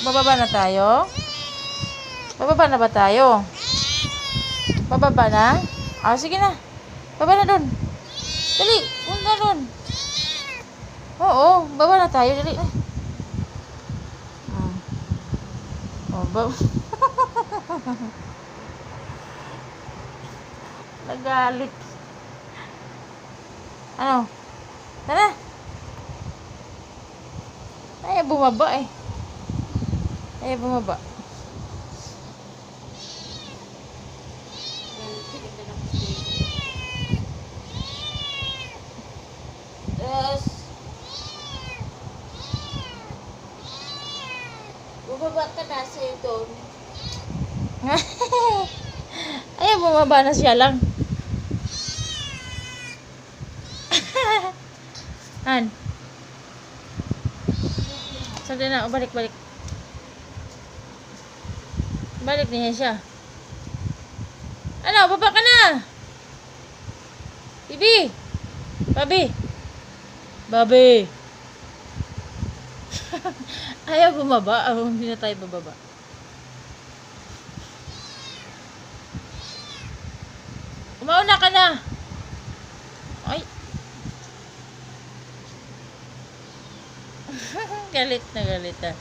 Bababa na tayo? Bababa na ba tayo? Bababa na? Ah, sige na. Baba na dun. Dali, punta dun. Oo, baba na tayo. Dali na. Oh, nagalit. Ano? Tara. Ayaw bumaba eh. Ayaw bumaba. Yes. Bumaba ka na sa'yo doon. Ayaw bumaba na siya lang. Han. Sandali na, balik. Balik niya siya. Ano, baba ka na. Bibi. Babi. Ayaw bumaba. Hindi na tayo bababa. Umauna ka na. Ay. Galit na.